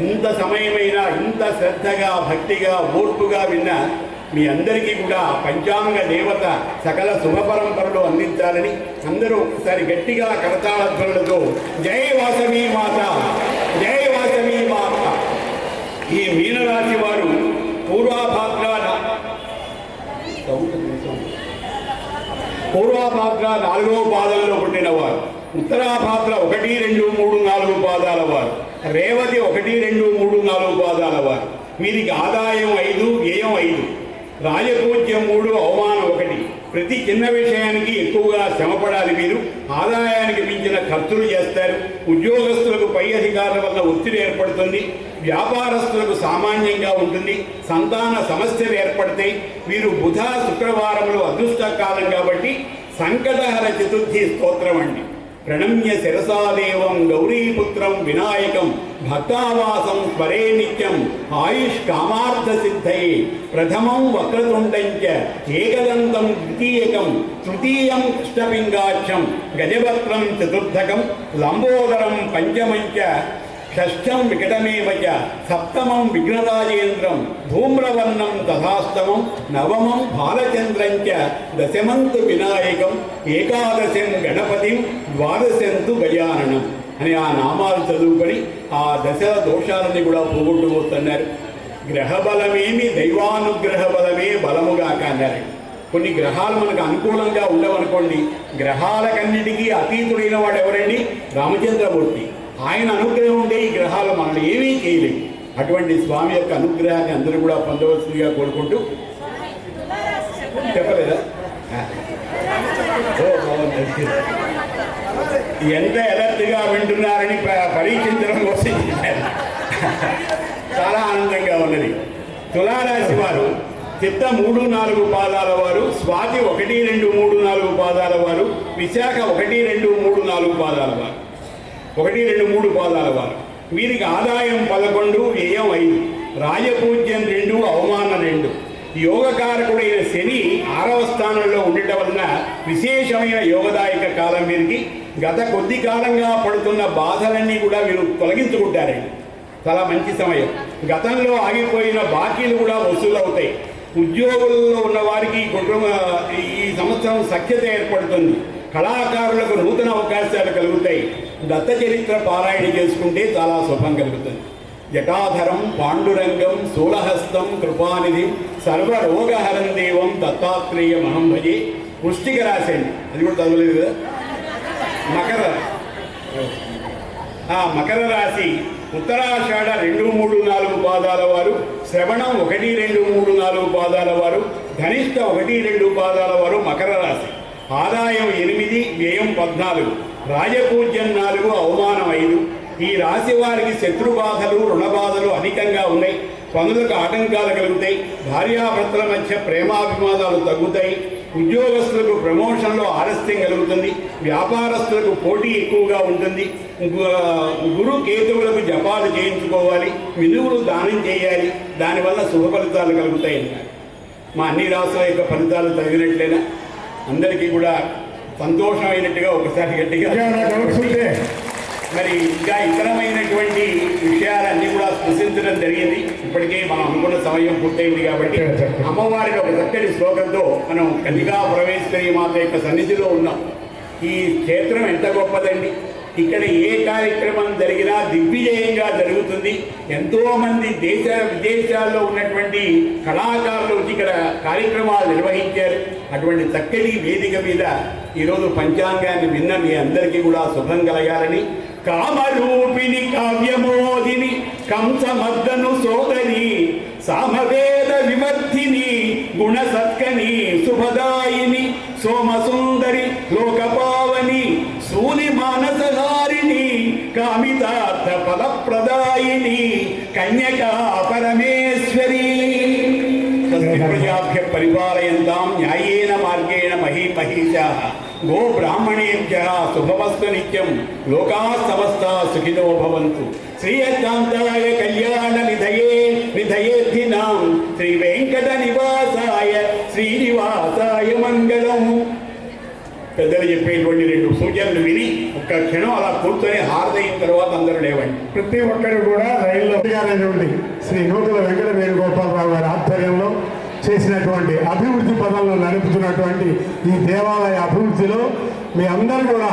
ఇంత సమయమైనా ఇంత శ్రద్ధగా భక్తిగా ఓర్పుగా విన్న మీ అందరికీ కూడా పంచాంగ దేవత సకల శుభ పరంపరలు అందించాలని అందరూ ఒకసారి గట్టిగా కరతాళధ్వనులతో జై వాసవి మాత, జై వాసవి మాత. ఈ మీనరాశి వారు పూర్వాభాద్ర 4వ పాదంలో పుట్టినవారు, ఉత్తరాభాద్ర 1, 2, 3, 4 పాదాల వారు, రేవతి 1, 2, 3, 4 పాదాల వారు. వీరికి ఆదాయం 5, వ్యయం 5, రాజపూజ్యం 3, అవమానం 1. ప్రతి చిన్న విషయానికి ఎక్కువగా శ్రమపడాలి. వీరు ఆదాయానికి మించిన ఖర్చులు చేస్తారు. ఉద్యోగస్తులకు పై అధికారుల వల్ల ఒత్తిడి ఏర్పడుతుంది. వ్యాపారస్తులకు సామాన్యంగా ఉంటుంది. సంతాన సమస్యలు ఏర్పడతాయి. వీరు బుధ శుక్రవారములు అదృష్ట కాలం కాబట్టి సంకటహర చతుర్థి స్తోత్రం అండి. ప్రణమ్య శిరసాదేవం గౌరీపుత్రం వినాయకం భక్తావాసం స్మరే నిత్యం ఆయుష్ కామార్థ సిద్ధయే. ప్రథమం వక్రతుండంచ ఏకదంతం ద్వితీయకం తృతీయం కృష్ణపింగాక్షం గజవక్రం చతుర్థకం లంబోదరం పంచమంచ షష్ఠం వికటమేవచ సప్తమం విఘ్నరాజేంద్రం ధూమ్రవర్ణం తథాస్తమం నవమం బాలచంద్రంచ దశమంతు వినాయకం ఏకాదశం గణపతిం ద్వాదశంతు గజాననం అని ఆ నామాలు చదువుకొని ఆ దశ దోషాలని కూడా పోగొట్టుకోతున్నారు. గ్రహబలమేమి దైవానుగ్రహ బలమే బలముగాక అన్నారు. కొన్ని గ్రహాలు మనకు అనుకూలంగా ఉండవనుకోండి, గ్రహాలకన్నిటికీ అతీతుడైన వాడు ఎవరండి? రామచంద్రమూర్తి. ఆయన అనుగ్రహం ఉండే ఈ గ్రహాలు మనల్ని ఏమీ చేయలేవు. అటువంటి స్వామి యొక్క అనుగ్రహాన్ని అందరూ కూడా పొందవలసిందిగా కోరుకుంటూ చెప్పలేదా? ఎంత ఎలర్ట్గా వింటున్నారని పరీక్షించడం కోసం చాలా ఆనందంగా ఉన్నది. తులారాశి వారు చిత్త 3, 4 పాదాల వారు, స్వాతి 1, 2, 3, 4 పాదాల వారు, విశాఖ 1, 2, 3, 4 పాదాల వారు, 1, 2, 3 పాదాల వారు. వీరికి ఆదాయం 11, వ్యయం 5, రాజపూజ్యం 2, అవమానం 2. యోగకారకుడైన శని 6వ స్థానంలో ఉండటం వలన విశేషమైన యోగదాయక కాలం వీరికి. గత కొద్ది కాలంగా పడుతున్న బాధలన్నీ కూడా వీరు తొలగించుకుంటారండి. చాలా మంచి సమయం. గతంలో ఆగిపోయిన బాకీలు కూడా వసూలవుతాయి. ఉద్యోగుల్లో ఉన్న వారికి ఈ సంవత్సరం సఖ్యత ఏర్పడుతుంది. కళాకారులకు నూతన అవకాశాలు కలుగుతాయి. దత్త చరిత్ర పారాయణ చేసుకుంటే చాలా శుభం కలుగుతుంది. జటాధరం పాండురంగం శూలహస్తం కృపానిధి సర్వరోగహరం దేవం దత్తాత్రేయ మహం భజే. వృశ్చిక రాశి అండి, అది కూడా చదవలేదు కదా. మకర రాశి ఉత్తరాషాఢ 2, 3, 4 పాదాల వారు, శ్రవణం 1, 2, 3, 4 పాదాల వారు, ధనిష్ట 1, 2 పాదాల వారు మకర రాశి. ఆదాయం 8, వ్యయం 14, రాజపూజ్యం 4, అవమానం 5. ఈ రాశి వారికి శత్రుబాధలు రుణబాధలు అధికంగా ఉన్నాయి. పనులకు ఆటంకాలు కలుగుతాయి. భార్యాభర్తల మధ్య ప్రేమాభిమానాలు తగ్గుతాయి. ఉద్యోగస్తులకు ప్రమోషన్లో ఆలస్యం కలుగుతుంది. వ్యాపారస్తులకు పోటీ ఎక్కువగా ఉంటుంది. గురు కేతువులకు జపాలు చేయించుకోవాలి. విలువలు దానం చేయాలి. దానివల్ల శుభ ఫలితాలు కలుగుతాయి అన్నారు. మా అన్ని రాష్ట్రాల యొక్క ఫలితాలు తగినట్లేనా? అందరికీ కూడా సంతోషమైనట్టుగా ఒకసారి గట్టిగా మరి ఇంకా ఇతరమైనటువంటి విషయాలన్నీ కూడా స్పృశించడం జరిగింది. ఇప్పటికే మనం అనుకున్న సమయం పూర్తయింది కాబట్టి అమ్మవారిని ఒక చక్కటి శ్లోకంతో మనం కన్నికా పరమేశ్వరి మాత యొక్క సన్నిధిలో ఉన్నాం. ఈ క్షేత్రం ఎంత గొప్పదండి! ఇక్కడ ఏ కార్యక్రమం జరిగినా దిగ్విజయంగా జరుగుతుంది. ఎంతోమంది దేశ విదేశాల్లో ఉన్నటువంటి కళాకారులు వచ్చి ఇక్కడ కార్యక్రమాలు నిర్వహించారు. అటువంటి చక్కటి వేదిక మీద ఈరోజు పంచాంగాన్ని విన్న మీ అందరికీ కూడా శుభం కలగాలని, కామరూపిణి కావ్యమోదిని కంసమద్దను సోదరి సామవేద వివర్ధిని గుణసత్కని శుభదాయిని సోమసుందరి లోకపావని సూని మానసహారిణి కామితార్థ ఫలప్రదాయిని కన్యకా పరమేశ్వరి ప్రజాభ్య పరిపాలయంతాం న్యాయేన మార్గేణ మహీమహీషాః గో బ్రాహ్మణేభ్యః శుభమస్తు నిత్యం లోకాః సమస్తాః సుఖినో భవంతు. శ్రీయకాంతాయ కళ్యాణ నిధయేర్థినాం శ్రీ వెంకట నివాసాయ శ్రీనివాసాయ మంగళం. పెద్దలు చెప్పేటువంటి 2 సూచనలు విని ఒక్క క్షణం అలా కూర్చొని హారదైన తర్వాత అందరూ లేవండి. ప్రతి ఒక్కరు కూడా రైల్లో గారైనటువంటి శ్రీ నూకల వెంకట వేణుగోపాలరావు గారి ఆధ్వర్యంలో చేసినటువంటి అభివృద్ధి పదంలో నడుపుతున్నటువంటి ఈ దేవాలయ అభివృద్ధిలో మీ అందరూ కూడా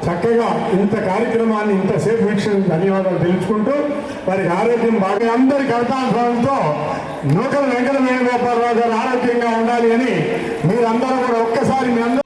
చక్కగా ఇంత కార్యక్రమాన్ని ఇంతసేపు వీక్షణ ధన్యవాదాలు తెలుసుకుంటూ వారికి ఆరోగ్యం బాగా అందరి కర్తాభావంతో నూకల వెంకట వేణుగోపాలరావు గారు ఆరోగ్యంగా ఉండాలి అని మీరందరూ కూడా ఒక్కసారి మీ అందరూ